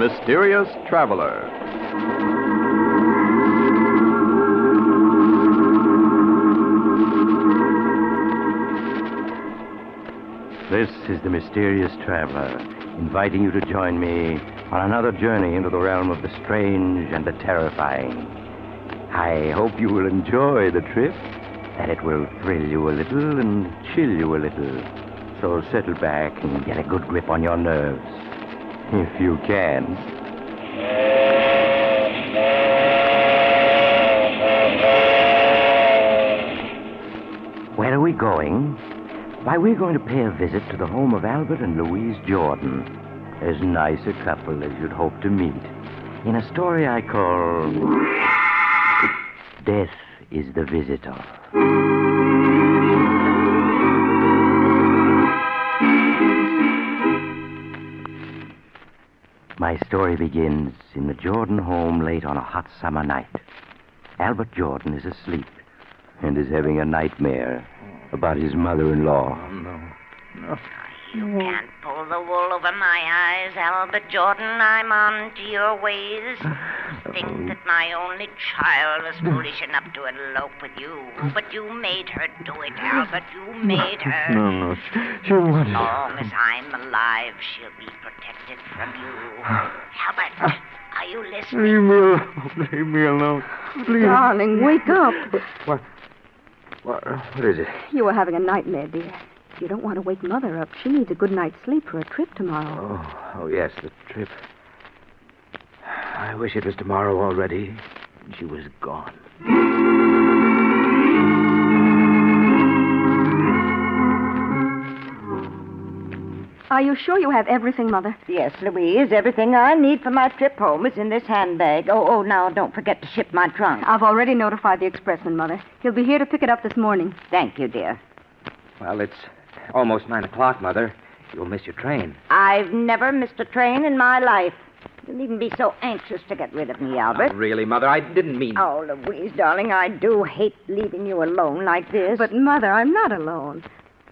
Mysterious Traveler. This is the Mysterious Traveler, inviting you to join me on another journey into the realm of the strange and the terrifying. I hope you will enjoy the trip, that it will thrill you a little and chill you a little. So settle back and get a good grip on your nerves, if you can. Where are we going? Why, we're going to pay a visit to the home of Albert and Louise Jordan. As nice a couple as you'd hope to meet. In a story I call Death is the Visitor. My story begins in the Jordan home late on a hot summer night. Albert Jordan is asleep and is having a nightmare about his mother-in-law. Oh, no. You can't pull the wool over my eyes, Albert Jordan. I'm on to your ways. Think that my only child was foolish enough to elope with you. But you made her do it, Albert. You made her. No. She wanted... As long as I'm alive, she'll be protected from you. Albert, are you listening? Leave me alone. Please. Darling, wake up. What is it? You were having a nightmare, dear. You don't want to wake Mother up. She needs a good night's sleep for a trip tomorrow. Oh, yes, the trip. I wish it was tomorrow already. She was gone. Are you sure you have everything, Mother? Yes, Louise. Everything I need for my trip home is in this handbag. Oh, now don't forget to ship my trunk. I've already notified the expressman, Mother. He'll be here to pick it up this morning. Thank you, dear. Well, it's almost 9 o'clock, Mother. You'll miss your train. I've never missed a train in my life. You needn't be so anxious to get rid of me, Albert. Not really, Mother. I didn't mean... Oh, Louise, darling, I do hate leaving you alone like this. But, Mother, I'm not alone.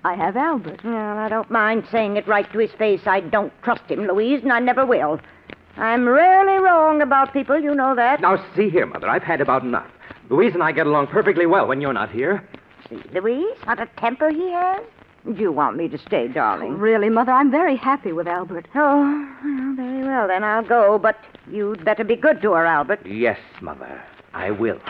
I have Albert. Well, I don't mind saying it right to his face. I don't trust him, Louise, and I never will. I'm rarely wrong about people, you know that. Now, see here, Mother. I've had about enough. Louise and I get along perfectly well when you're not here. See, Louise, what a temper he has. Do you want me to stay, darling? Really, Mother, I'm very happy with Albert. Oh, well, very well, then I'll go. But you'd better be good to her, Albert. Yes, Mother. I will.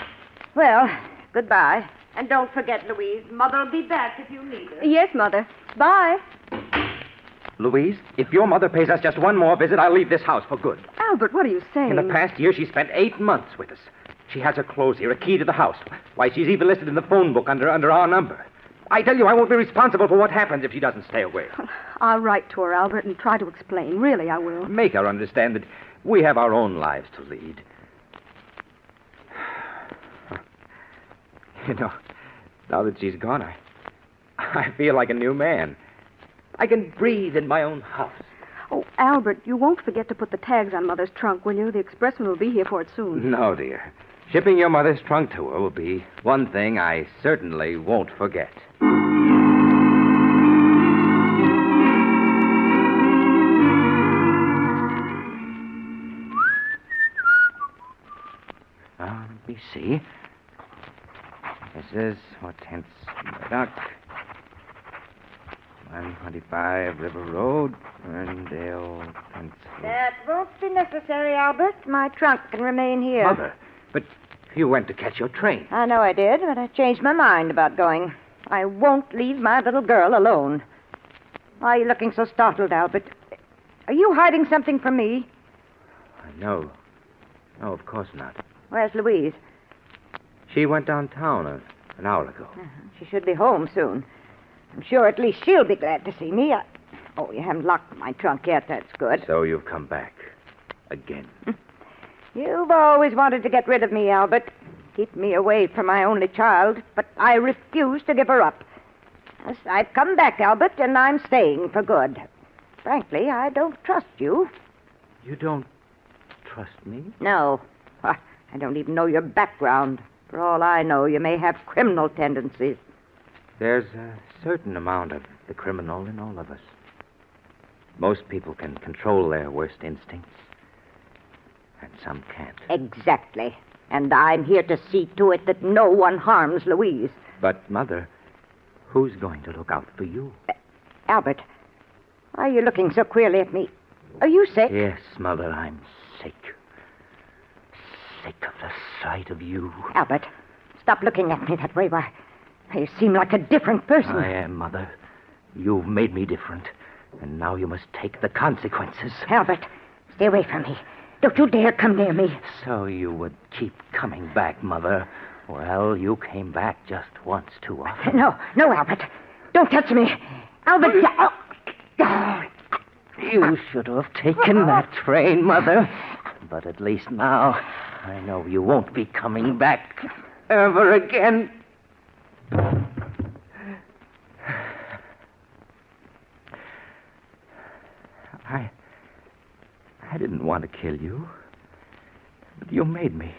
Well, goodbye. And don't forget, Louise, Mother'll be back if you need her. Yes, Mother. Bye. Louise, if your mother pays us just one more visit, I'll leave this house for good. Albert, what are you saying? In the past year, she spent 8 months with us. She has her clothes here, a key to the house. Why, she's even listed in the phone book under our number. I tell you, I won't be responsible for what happens if she doesn't stay away. I'll write to her, Albert, and try to explain. Really, I will. Make her understand that we have our own lives to lead. You know, now that she's gone, I feel like a new man. I can breathe in my own house. Oh, Albert, you won't forget to put the tags on Mother's trunk, will you? The expressman will be here for it soon. No, dear. Shipping your mother's trunk to her will be one thing I certainly won't forget. Now, let me see. This is Hortense Murdoch. 125 River Road, Ferndale, Pennsylvania. That won't be necessary, Albert. My trunk can remain here. Mother, but you went to catch your train. I know I did, but I changed my mind about going. I won't leave my little girl alone. Why are you looking so startled, Albert? Are you hiding something from me? No. No, of course not. Where's Louise? She went downtown an hour ago. She should be home soon. I'm sure at least she'll be glad to see me. Oh, you haven't locked my trunk yet. That's good. So you've come back. Again. You've always wanted to get rid of me, Albert. Keep me away from my only child, but I refuse to give her up. Yes, I've come back, Albert, and I'm staying for good. Frankly, I don't trust you. You don't trust me? No. I don't even know your background. For all I know, you may have criminal tendencies. There's a certain amount of the criminal in all of us. Most people can control their worst instincts. and some can't. Exactly. And I'm here to see to it that no one harms Louise. But, Mother, who's going to look out for you? Albert, why are you looking so queerly at me? Are you sick? Yes, Mother, I'm sick. Sick of the sight of you. Albert, stop looking at me that way. Why, you seem like a different person. I am, Mother. You've made me different. And now you must take the consequences. Albert, stay away from me. Don't you dare come near me. So you would keep coming back, Mother. Well, you came back just once too often. No, Albert. Don't touch me. Albert, You should have taken that train, Mother. But at least now, I know you won't be coming back ever again. I didn't want to kill you, but you made me.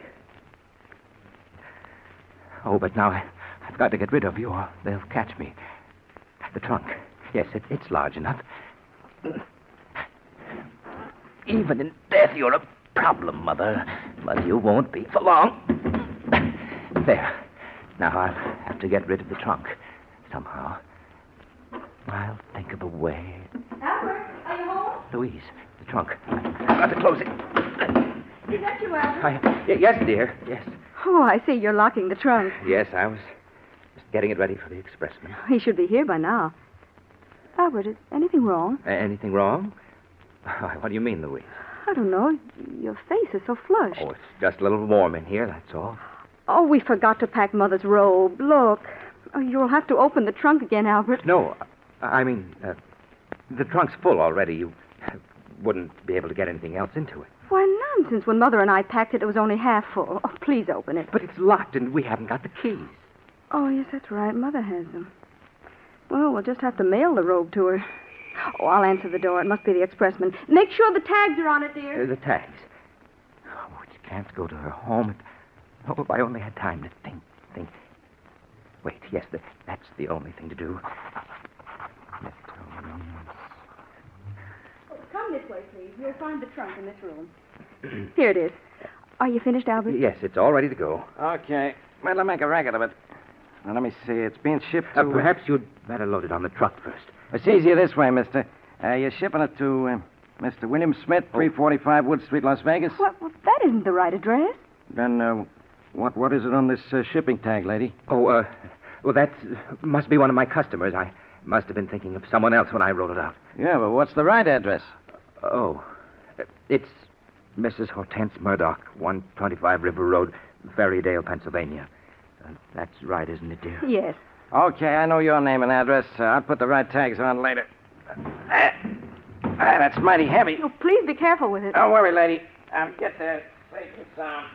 Oh, but now I've got to get rid of you or they'll catch me. The trunk. Yes, it's large enough. Even in death, you're a problem, Mother. But you won't be for long. There. Now I'll have to get rid of the trunk. Somehow. I'll think of a way. Albert, are you home? Louise, the trunk. I've got to close it. Is that you, Albert? Yes, dear. Yes. Oh, I see. You're locking the trunk. Yes, I was just getting it ready for the expressman. He should be here by now. Albert, is anything wrong? Anything wrong? What do you mean, Louise? I don't know. Your face is so flushed. Oh, it's just a little warm in here, that's all. Oh, we forgot to pack Mother's robe. Look. Oh, you'll have to open the trunk again, Albert. No, I mean, the trunk's full already. You wouldn't be able to get anything else into it. Why, nonsense. When Mother and I packed it, it was only half full. Oh, please open it. But it's locked and we haven't got the keys. Oh, yes, that's right. Mother has them. Well, we'll just have to mail the robe to her. Oh, I'll answer the door. It must be the expressman. Make sure the tags are on it, dear. The tags. Oh, we can't go to her home. Oh, if I only had time to think. Wait, yes, that's the only thing to do. Come this way, please. You'll find the trunk in this room. Here it is. Are you finished, Albert? Yes, it's all ready to go. Okay. Well, I'll make a racket of it. Now, let me see. It's being shipped to... Perhaps you'd better load it on the truck first. It's easier this way, mister. You're shipping it to Mr. William Smith, 345 Wood Street, Las Vegas? Well, that isn't the right address. Then, what is it on this shipping tag, lady? Oh, well, that must be one of my customers. I must have been thinking of someone else when I wrote it out. Yeah, but what's the right address? Oh, it's Mrs. Hortense Murdoch, 125 River Road, Ferrydale, Pennsylvania. That's right, isn't it, dear? Yes. Okay, I know your name and address. I'll put the right tags on later. That's mighty heavy. Oh, please be careful with it. Don't worry, lady. I'll get there safe and sound.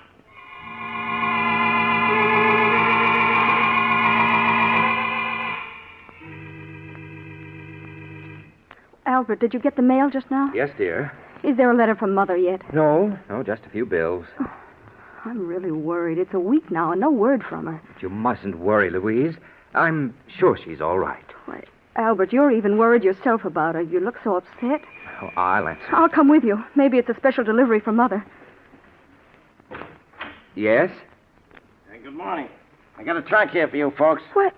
Albert, did you get the mail just now? Yes, dear. Is there a letter from Mother yet? No, just a few bills. I'm really worried. It's a week now and no word from her. But you mustn't worry, Louise. I'm sure she's all right. Why, Albert, you're even worried yourself about her. You look so upset. Oh, I'll answer. I'll come with you. Maybe it's a special delivery from Mother. Yes? Hey, good morning. I got a trunk here for you folks. What?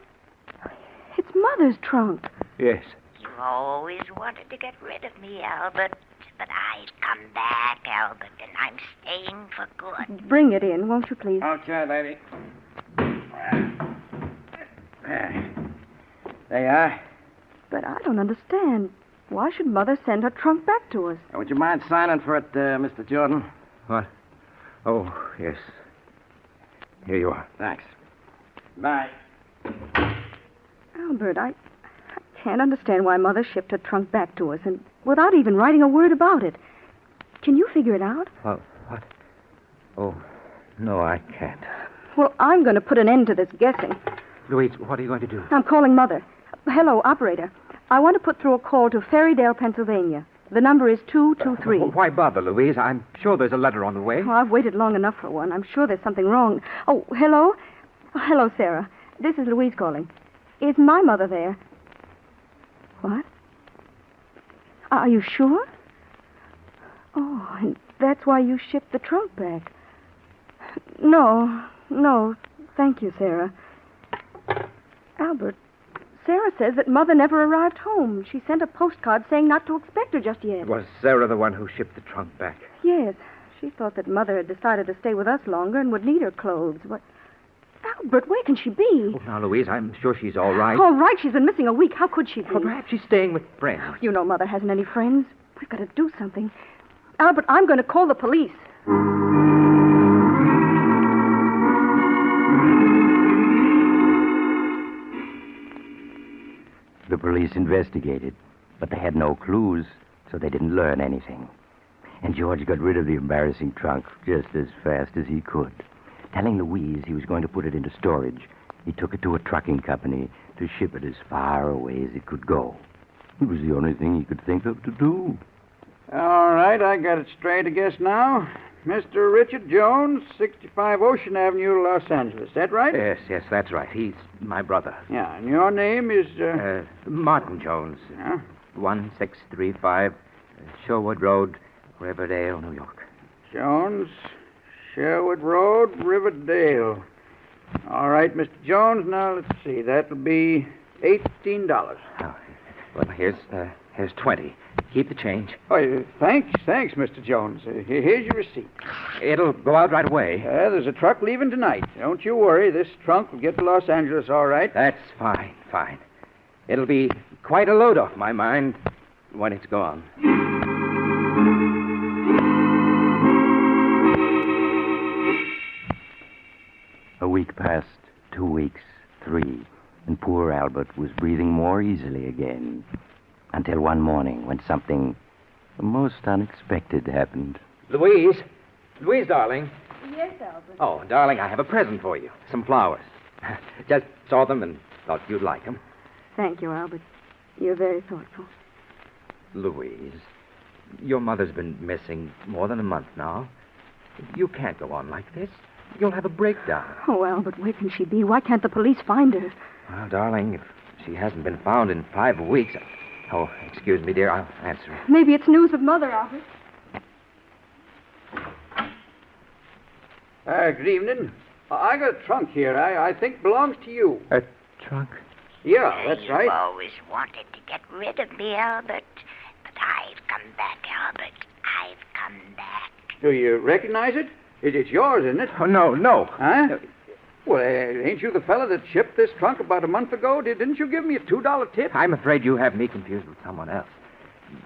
It's Mother's trunk. Yes. You always wanted to get rid of me, Albert. But I've come back, Albert, and I'm staying for good. Bring it in, won't you, please? Okay, lady. There you are. But I don't understand. Why should Mother send her trunk back to us? Would you mind signing for it, Mr. Jordan? What? Oh, yes. Here you are. Thanks. Bye. Albert, I can't understand why Mother shipped her trunk back to us and without even writing a word about it. Can you figure it out? What? Oh, no, I can't. Well, I'm going to put an end to this guessing. Louise, what are you going to do? I'm calling Mother. Hello, operator. I want to put through a call to Ferrydale, Pennsylvania. The number is 223. Why bother, Louise? I'm sure there's a letter on the way. Oh, I've waited long enough for one. I'm sure there's something wrong. Oh, hello? Oh, hello, Sarah. This is Louise calling. Is my mother there? What? Are you sure? Oh, that's why you shipped the trunk back. No, thank you, Sarah. Albert, Sarah says that Mother never arrived home. She sent a postcard saying not to expect her just yet. Was Sarah the one who shipped the trunk back? Yes. She thought that Mother had decided to stay with us longer and would need her clothes. What? Albert, where can she be? Oh, now, Louise, I'm sure she's all right. All right, she's been missing a week. How could she be? Well, perhaps she's staying with friends. You know Mother hasn't any friends. We've got to do something. Albert, I'm going to call the police. The police investigated, but they had no clues, so they didn't learn anything. And George got rid of the embarrassing trunk just as fast as he could. Telling Louise he was going to put it into storage, he took it to a trucking company to ship it as far away as it could go. It was the only thing he could think of to do. All right, I got it straight, I guess, now. Mr. Richard Jones, 65 Ocean Avenue, Los Angeles. Is that right? Yes, that's right. He's my brother. Yeah, and your name is, Martin Jones. Yeah? 1635 Sherwood Road, Riverdale, New York. Jones, Sherwood Road, Riverdale. All right, Mr. Jones, now let's see. That'll be $18. Oh, well, here's 20. Keep the change. Oh, thanks, Mr. Jones. Here's your receipt. It'll go out right away. There's a truck leaving tonight. Don't you worry. This trunk will get to Los Angeles all right. That's fine. It'll be quite a load off my mind when it's gone. A week passed, 2 weeks, 3, and poor Albert was breathing more easily again. Until one morning when something most unexpected happened. Louise, darling. Yes, Albert. Oh, darling, I have a present for you. Some flowers. Just saw them and thought you'd like them. Thank you, Albert. You're very thoughtful. Louise, your mother's been missing more than a month now. You can't go on like this. You'll have a breakdown. Oh, Albert, where can she be? Why can't the police find her? Well, darling, if she hasn't been found in 5 weeks... Oh, excuse me, dear. I'll answer it. Maybe it's news of Mother, Albert. Good evening. I got a trunk here. I think belongs to you. A trunk? Yeah, that's right. You always wanted to get rid of me, Albert. But I've come back, Albert. I've come back. Do you recognize it? It's yours, isn't it? Oh, no. Huh? Well, ain't you the fella that shipped this trunk about a month ago? Didn't you give me a $2 tip? I'm afraid you have me confused with someone else.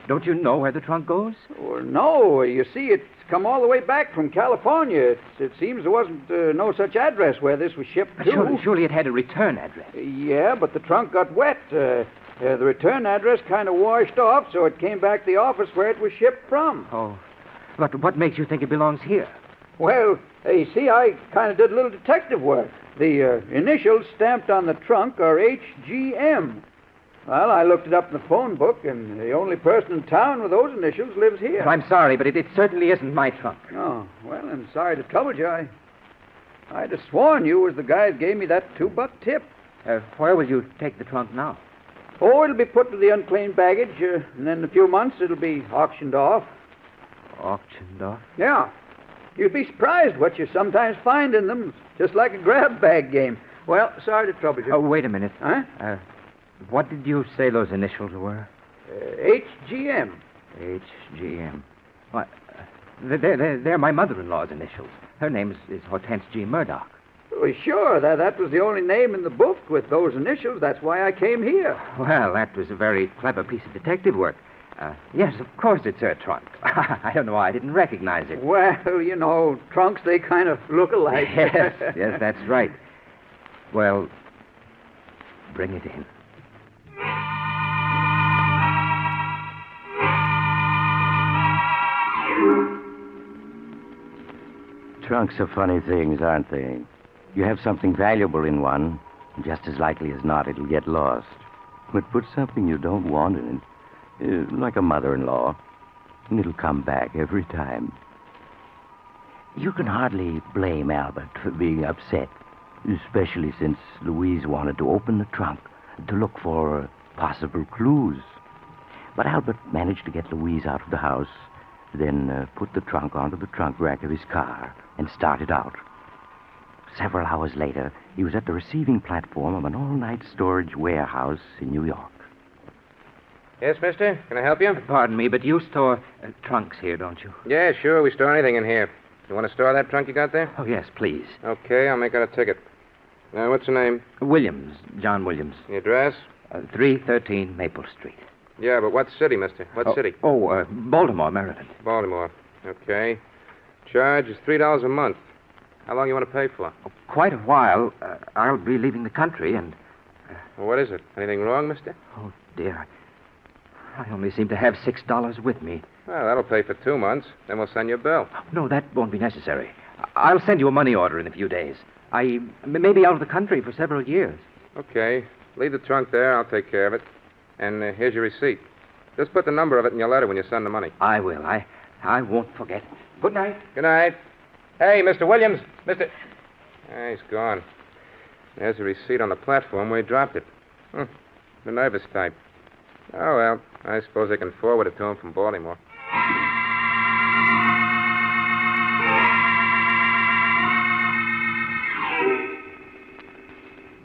Don't you know where the trunk goes? Well, no. You see, it's come all the way back from California. It seems there wasn't no such address where this was shipped to. Surely it had a return address. Yeah, but the trunk got wet. The return address kind of washed off, so it came back to the office where it was shipped from. Oh, but what makes you think it belongs here? Well, you see, I kind of did a little detective work. The initials stamped on the trunk are HGM. Well, I looked it up in the phone book, and the only person in town with those initials lives here. Well, I'm sorry, but it certainly isn't my trunk. Oh, well, I'm sorry to trouble you. I'd have sworn you was the guy that gave me that $2 tip. Where will you take the trunk now? Oh, it'll be put to the unclaimed baggage, and then in a few months it'll be auctioned off. Auctioned off? Yeah. You'd be surprised what you sometimes find in them, just like a grab bag game. Well, sorry to trouble you. Oh, wait a minute. Huh? What did you say those initials were? HGM. HGM. What? They're my mother-in-law's initials. Her name is Hortense G. Murdoch. Well, sure. That was the only name in the book with those initials. That's why I came here. Well, that was a very clever piece of detective work. Yes, of course it's her trunk. I don't know why I didn't recognize it. Well, you know, trunks, they kind of look alike. Yes, that's right. Well, bring it in. Trunks are funny things, aren't they? You have something valuable in one, and just as likely as not, it'll get lost. But put something you don't want in it, like a mother-in-law, and it'll come back every time. You can hardly blame Albert for being upset, especially since Louise wanted to open the trunk to look for possible clues. But Albert managed to get Louise out of the house then put the trunk onto the trunk rack of his car and started out. Several hours later, he was at the receiving platform of an all-night storage warehouse in New York. Yes, mister? Can I help you? Pardon me, but you store trunks here, don't you? Yeah, sure. We store anything in here. You want to store that trunk you got there? Oh, yes, please. Okay, I'll make out a ticket. Now, what's your name? Williams, John Williams. The address? 313 Maple Street. Yeah, but what city, mister? What city? Baltimore, Maryland. Baltimore. Okay. Charge is $3 a month. How long you want to pay for? Quite a while. I'll be leaving the country, and... Well, what is it? Anything wrong, mister? Oh, dear. I only seem to have $6 with me. Well, that'll pay for 2 months. Then we'll send you a bill. No, that won't be necessary. I'll send you a money order in a few days. I may be out of the country for several years. Okay. Leave the trunk there. I'll take care of it. And here's your receipt. Just put the number of it in your letter when you send the money. I will. I won't forget. Good night. Good night. Hey, Mr. Williams. Mr. He's gone. There's a receipt on the platform where he dropped it. The nervous type. Oh, well, I suppose they can forward it to him from Baltimore.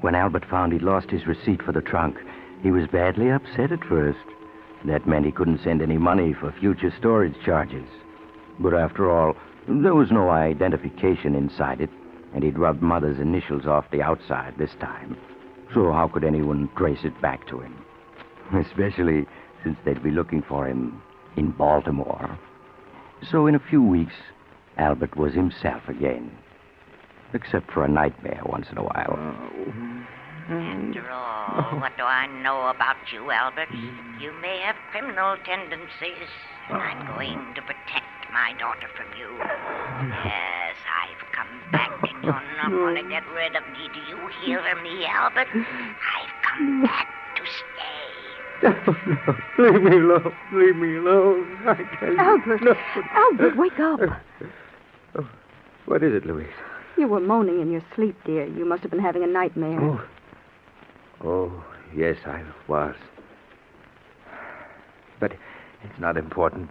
When Albert found he'd lost his receipt for the trunk, he was badly upset at first. That meant he couldn't send any money for future storage charges. But after all, there was no identification inside it, and he'd rubbed Mother's initials off the outside this time. So how could anyone trace it back to him? Especially since they'd be looking for him in Baltimore. So in a few weeks, Albert was himself again. Except for a nightmare once in a while. After all, what do I know about you, Albert? You may have criminal tendencies, and I'm going to protect my daughter from you. Yes, I've come back, and you're not going to get rid of me. Do you hear me, Albert? I've come back to stay. No. Leave me alone. Leave me alone. I tell you. Albert! No. Albert, wake up. What is it, Louise? You were moaning in your sleep, dear. You must have been having a nightmare. Oh, yes, I was. But it's not important.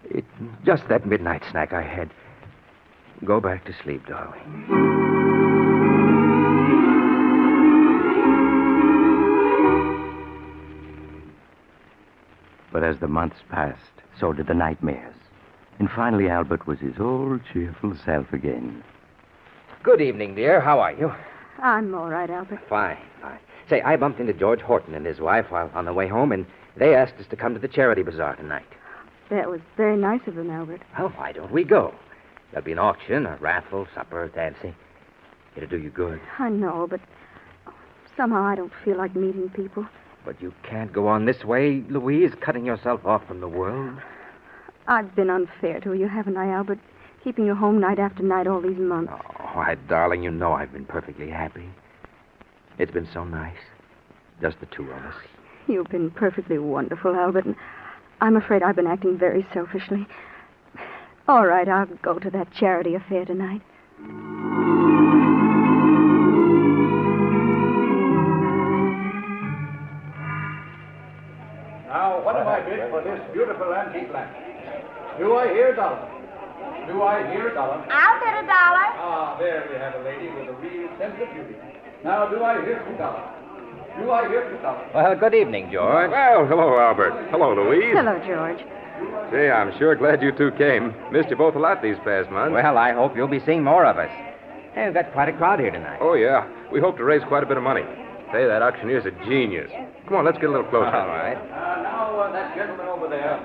It's just that midnight snack I had. Go back to sleep, darling. But as the months passed, so did the nightmares. And finally, Albert was his old cheerful self again. Good evening, dear. How are you? I'm all right, Albert. Fine. Say, I bumped into George Horton and his wife while on the way home, and they asked us to come to the charity bazaar tonight. That was very nice of them, Albert. Well, why don't we go? There'll be an auction, a raffle, supper, dancing. It'll do you good. I know, but somehow I don't feel like meeting people. But you can't go on this way, Louise, cutting yourself off from the world. I've been unfair to you, haven't I, Albert? Keeping you home night after night all these months. Oh, why, darling, you know I've been perfectly happy. It's been so nice. Just the two of us. You've been perfectly wonderful, Albert, and I'm afraid I've been acting very selfishly. All right, I'll go to that charity affair tonight. Now, what am I bid for this beautiful antique lamp? Do I hear a dollar? Do I hear a dollar? I'll bid $1. Ah, there we have a lady with a real sense of beauty. Now, do I hear $2? Do I hear $2? Well, good evening, George. Well, hello, Albert. Hello, Louise. Hello, George. Say, I'm sure glad you two came. Missed you both a lot these past months. Well, I hope you'll be seeing more of us. Hey, we've got quite a crowd here tonight. Oh, yeah. We hope to raise quite a bit of money. Say, that auctioneer's a genius. Come on, let's get a little closer. All right. Now, that gentleman over there,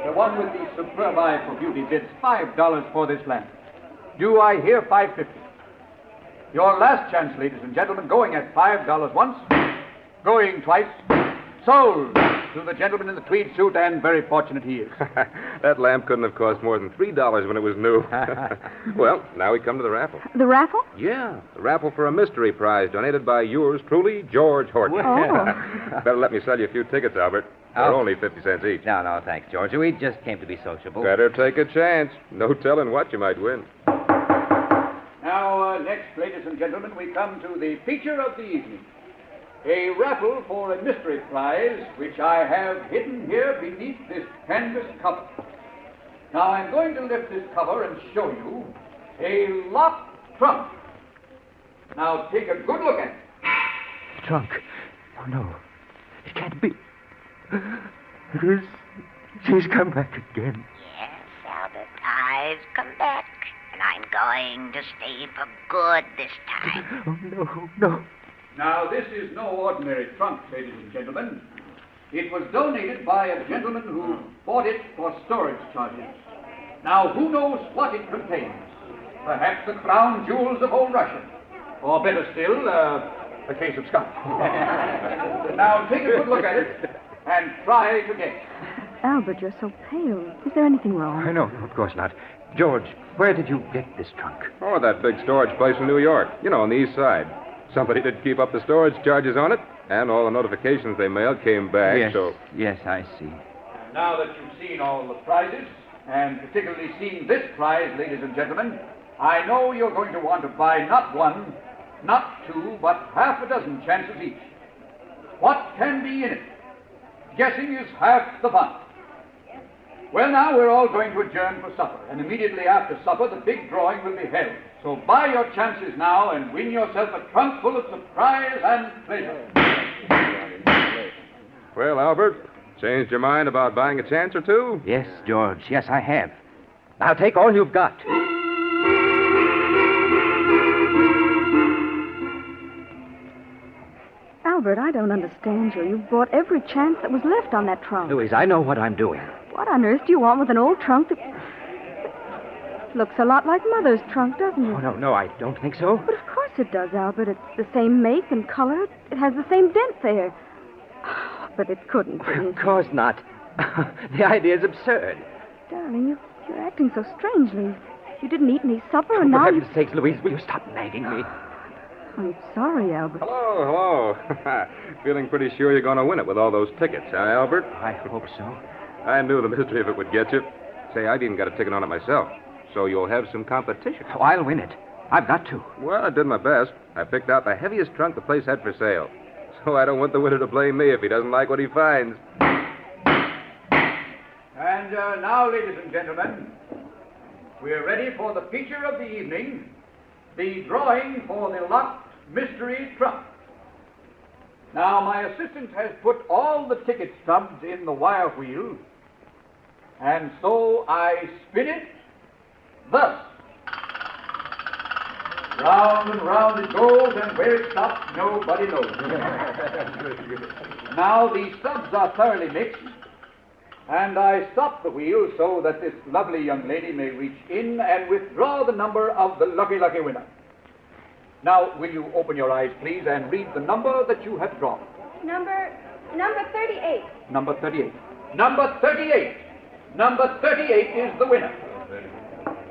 the one with the superb eye for beauty, bids $5 for this lamp. Do I hear $5.50? Your last chance, ladies and gentlemen, going at $5 once, going twice. Sold to the gentleman in the tweed suit, and very fortunate he is. That lamp couldn't have cost more than $3 when it was new. Well, now we come to the raffle. The raffle? Yeah, the raffle for a mystery prize donated by yours truly, George Horton. Oh. Better let me sell you a few tickets, Albert. They're only 50 cents each. No, thanks, George. We just came to be sociable. Better take a chance. No telling what you might win. Now, next, ladies and gentlemen, we come to the feature of the evening. A raffle for a mystery prize, which I have hidden here beneath this canvas cover. Now, I'm going to lift this cover and show you a locked trunk. Now, take a good look at it. The trunk. Oh, no. It can't be. It is. She's come back again. Yes, Albert, I've come back. And I'm going to stay for good this time. Oh, no, no. Now, this is no ordinary trunk, ladies and gentlemen. It was donated by a gentleman who bought it for storage charges. Now, who knows what it contains? Perhaps the crown jewels of old Russia. Or better still, a case of scotch. Now, take a good look at it and try to guess. Albert, you're so pale. Is there anything wrong? No, of course not. George, where did you get this trunk? Oh, that big storage place in New York. You know, on the east side. Somebody did keep up the storage charges on it, and all the notifications they mailed came back, yes, so... Yes, I see. Now that you've seen all the prizes, and particularly seen this prize, ladies and gentlemen, I know you're going to want to buy not one, not two, but half a dozen chances each. What can be in it? Guessing is half the fun. Well, now we're all going to adjourn for supper, and immediately after supper, the big drawing will be held. So buy your chances now and win yourself a trunk full of surprise and pleasure. Well, Albert, changed your mind about buying a chance or two? Yes, George, yes, I have. Now take all you've got. Albert, I don't understand you. You've bought every chance that was left on that trunk. Louise, I know what I'm doing. What on earth do you want with an old trunk that... looks a lot like Mother's trunk, doesn't it? Oh, no, I don't think so. But of course it does, Albert. It's the same make and color. It has the same dent there. But it couldn't be. Of course not. The idea is absurd. Darling, you're acting so strangely. You didn't eat any supper, and For now heaven's sakes, Louise, will you stop nagging me? I'm sorry, Albert. Hello. Feeling pretty sure you're going to win it with all those tickets, huh, Albert? I hope so. I knew the mystery of it would get you. Say, I'd even got a ticket on it myself. So you'll have some competition. Oh, I'll win it. I've got to. Well, I did my best. I picked out the heaviest trunk the place had for sale. So I don't want the winner to blame me if he doesn't like what he finds. And now, ladies and gentlemen, we're ready for the feature of the evening, the drawing for the locked mystery trunk. Now, my assistant has put all the ticket stubs in the wire wheel, and so I spin it thus. Round and round it goes, and where it stops, nobody knows. Now, the stubs are thoroughly mixed, and I stop the wheel so that this lovely young lady may reach in and withdraw the number of the lucky winner. Now, will you open your eyes, please, and read the number that you have drawn? Number 38. Number 38. Number 38. Number 38 is the winner.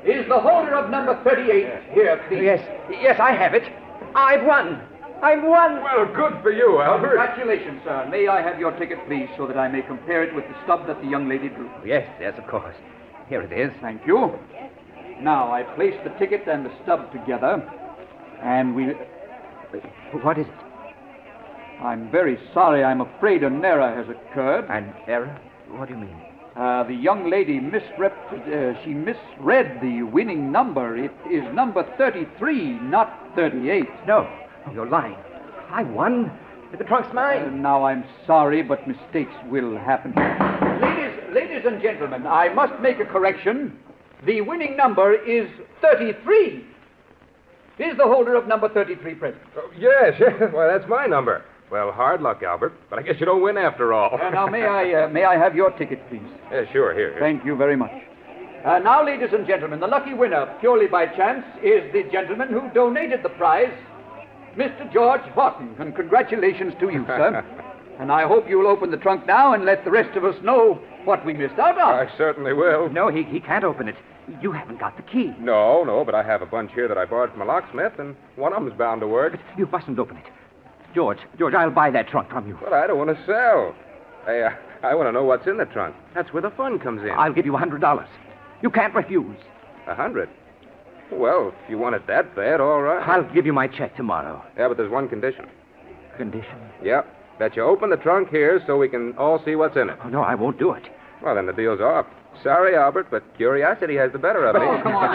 Is the holder of number 38 here, please? Yes, I have it. I've won. I've won. Well, good for you, Albert. Congratulations, sir. May I have your ticket, please, so that I may compare it with the stub that the young lady drew? Yes, of course. Here it is. Thank you. Now, I place the ticket and the stub together, and we... What is it? I'm very sorry. I'm afraid an error has occurred. An error? What do you mean? The young lady misread the winning number. It is number 33, not 38. No, you're lying. I won. The trunk's mine. Now, I'm sorry, but mistakes will happen. Ladies and gentlemen, I must make a correction. The winning number is 33. Is the holder of number 33 present? Oh, yes. Well, that's my number. Well, hard luck, Albert. But I guess you don't win after all. Now, may I have your ticket, please? Yeah, sure. Here. Thank you very much. Now, ladies and gentlemen, the lucky winner, purely by chance, is the gentleman who donated the prize, Mr. George Horton. And congratulations to you, sir. And I hope you'll open the trunk now and let the rest of us know what we missed out on. I certainly will. No, he can't open it. You haven't got the key. No, but I have a bunch here that I borrowed from a locksmith, and one of them's bound to work. You mustn't open it. George, I'll buy that trunk from you. But I don't want to sell. Hey, I want to know what's in the trunk. That's where the fun comes in. I'll give you $100. You can't refuse. 100? Well, if you want it that bad, all right. I'll give you my check tomorrow. Yeah, but there's one condition. Condition? Yep. That you open the trunk here so we can all see what's in it. Oh, no, I won't do it. Well, then the deal's off. Sorry, Albert, but curiosity has the better of me. Oh, come on.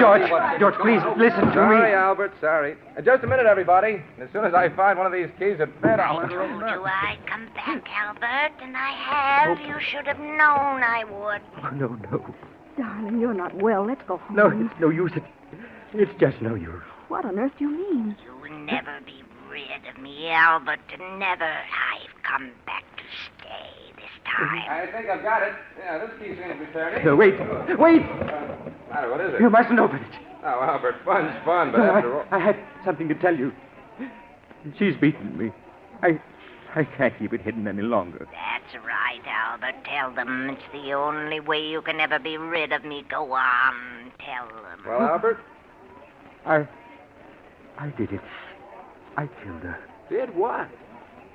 George, please listen to Sorry, Albert, sorry. Just a minute, everybody. As soon as I find one of these keys at bed, I'll enter Told you I'd come back, Albert, and I have. You should have known I would. Oh, no. Darling, you're not well. Let's go home. No, it's no use. It's just no use. What on earth do you mean? You'll never be rid of me, Albert. Never. I've come back to stay this time. I think I've got it. Yeah, this key seems to be turning. Wait. Matter, what is it? You mustn't open it. Oh, Albert, fun's fun, but No, after all... I had something to tell you. She's beaten me. I can't keep it hidden any longer. That's right, Albert. Tell them it's the only way you can ever be rid of me. Go on. Tell them. Well, Albert? I did it. I killed her. Did what?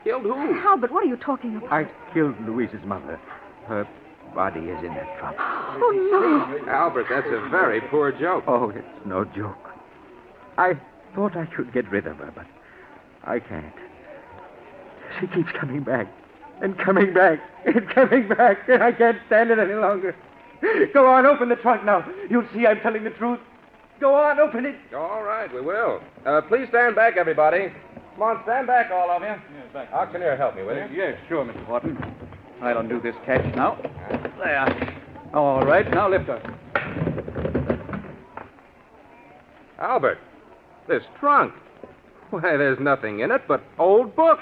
Killed who? Albert, what are you talking about? I killed Louise's mother. Her body is in that trunk. Oh, no. Albert, that's a very poor joke. Oh, it's no joke. I thought I could get rid of her, but I can't. She keeps coming back and coming back and coming back, and I can't stand it any longer. Go on, open the trunk now. You'll see I'm telling the truth. Go on, open it. All right, we will. Please stand back, everybody. Come on, stand back, all of you. Auctioneer, help me, will you? Yes, sure, Mr. Horton. I'll undo this catch now. There. All right, now lift her. Albert, this trunk. Why, there's nothing in it but old books.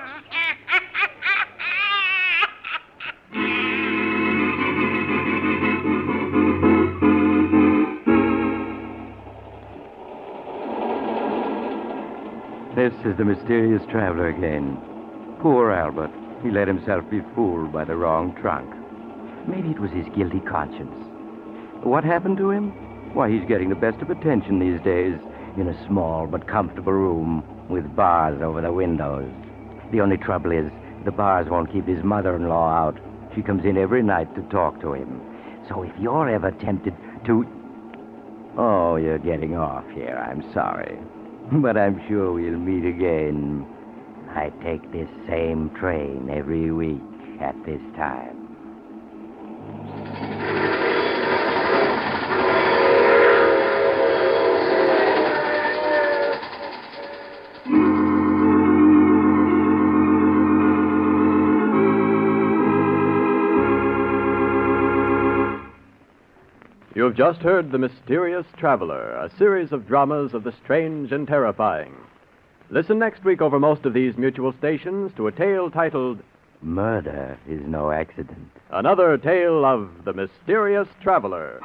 This is the mysterious traveler again. Poor Albert. He let himself be fooled by the wrong trunk. Maybe it was his guilty conscience. What happened to him? Why, he's getting the best of attention these days in a small but comfortable room with bars over the windows. The only trouble is the bars won't keep his mother-in-law out. She comes in every night to talk to him. So if you're ever tempted to... Oh, you're getting off here. I'm sorry. But I'm sure we'll meet again. I take this same train every week at this time. You've just heard The Mysterious Traveler, a series of dramas of the strange and terrifying. Listen next week over most of these mutual stations to a tale titled Murder is no accident. Another Tale of the Mysterious Traveler.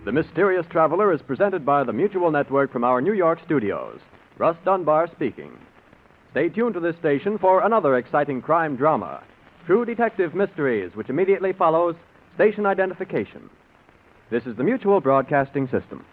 The Mysterious Traveler is presented by the Mutual Network from our New York studios. Russ Dunbar speaking. Stay tuned to this station for another exciting crime drama, True Detective Mysteries, which immediately follows Station Identification. This is the Mutual Broadcasting System.